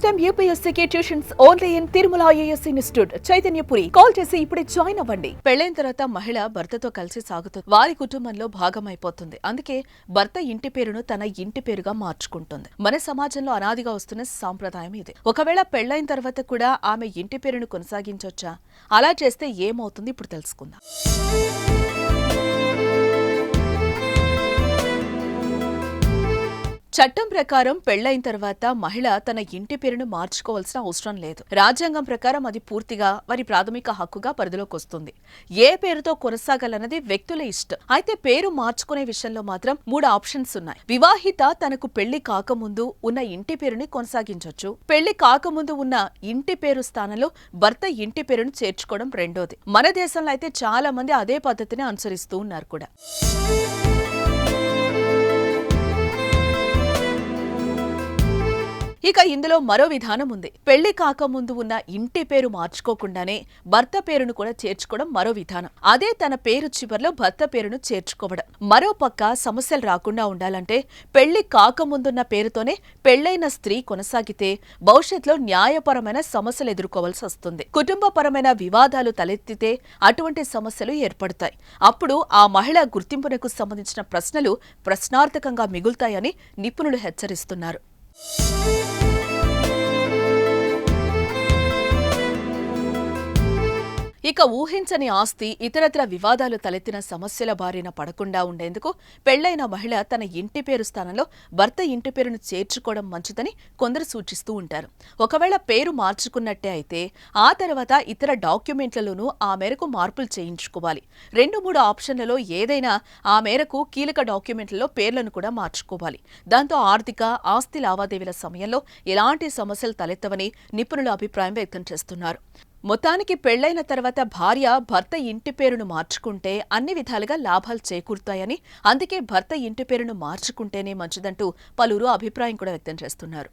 Time యూపీఎస్సీకి tuitions only in Tirumala IAS institute Chaitanyapuri. Call చేసి ఇప్పుడే జాయిన్ అవ్వండి. పెళ్లైన తర్వాత మహిళ భర్తతో కలిసి సాగుతుంది. వారి కుటుంబంలో భాగమైపోతుంది. అందుకే భర్త ఇంటి పేరును తన ఇంటి పేరుగా మార్చుకుంటుంది. మన సమాజంలో అనాదిగా వస్తున్న సాంప్రదాయం ఇది. ఒకవేళ పెళ్లైన తర్వాత కూడా ఆమె ఇంటి పేరును కొనసాగించొచ్చా? అలా చేస్తే ఏమవుతుంది ఇప్పుడు తెలుసుకుందాం. చట్టం ప్రకారం పెళ్లైన తర్వాత మహిళ తన ఇంటి పేరును మార్చుకోవాల్సిన అవసరం లేదు. రాజ్యాంగం ప్రకారం అది పూర్తిగా వారి ప్రాథమిక హక్కుగా పరిధిలోకి వస్తుంది. ఏ పేరుతో కొనసాగాలన్నది వ్యక్తుల ఇష్టం. అయితే పేరు మార్చుకునే విషయంలో మాత్రం 3 ఆప్షన్స్ ఉన్నాయి. వివాహిత తనకు పెళ్లి కాకముందు ఉన్న ఇంటి పేరుని కొనసాగించొచ్చు. పెళ్లి కాకముందు ఉన్న ఇంటి పేరు స్థానంలో భర్త ఇంటి పేరును చేర్చుకోవడం రెండోది. మన దేశంలో అయితే చాలా మంది అదే పద్ధతిని అనుసరిస్తూ ఉన్నారు కూడా. ఇక ఇందులో మరో విధానం ఉంది. పెళ్లి కాకముందు ఉన్న ఇంటి పేరు మార్చుకోకుండానే భర్త పేరును కూడా చేర్చుకోవడం మరో విధానం. అదే తన పేరు చివర్లో భర్త పేరును చేర్చుకోవడం. మరో పక్క సమస్యలు రాకుండా ఉండాలంటే పెళ్లి కాకముందున్న పేరుతోనే పెళ్లైన స్త్రీ కొనసాగితే భవిష్యత్తులో న్యాయపరమైన సమస్యలు ఎదుర్కోవాల్సి వస్తుంది. కుటుంబపరమైన వివాదాలు తలెత్తితే అటువంటి సమస్యలు ఏర్పడతాయి. అప్పుడు ఆ మహిళ గుర్తింపునకు సంబంధించిన ప్రశ్నలు ప్రశ్నార్థకంగా మిగులుతాయని నిపుణులు హెచ్చరిస్తున్నారు. ఇక ఊహించని ఆస్తి, ఇతరత్ర వివాదాలు తలెత్తిన సమస్యల బారిన పడకుండా ఉండేందుకు పెళ్లైన మహిళ తన ఇంటి పేరు స్థానంలో భర్త ఇంటి పేరును చేర్చుకోవడం మంచిదని కొందరు సూచిస్తూ ఉంటారు. ఒకవేళ పేరు మార్చుకున్నట్టే అయితే ఆ తర్వాత ఇతర డాక్యుమెంట్లలోనూ ఆ మేరకు మార్పులు చేయించుకోవాలి. 2-3 ఆప్షన్లలో ఏదైనా ఆ మేరకు కీలక డాక్యుమెంట్లలో పేర్లను కూడా మార్చుకోవాలి. దాంతో ఆర్థిక, ఆస్తి లావాదేవీల సమయంలో ఎలాంటి సమస్యలు తలెత్తవని నిపుణులు అభిప్రాయం వ్యక్తం చేస్తున్నారు. మొత్తానికి పెళ్లైన తర్వాత భార్య భర్త ఇంటి పేరును మార్చుకుంటే అన్ని విధాలుగా లాభాలు చేకూరుతాయని, అందుకే భర్త ఇంటి పేరును మార్చుకుంటేనే మంచిదంటూ పలువురు అభిప్రాయం కూడా వ్యక్తం చేస్తున్నారు.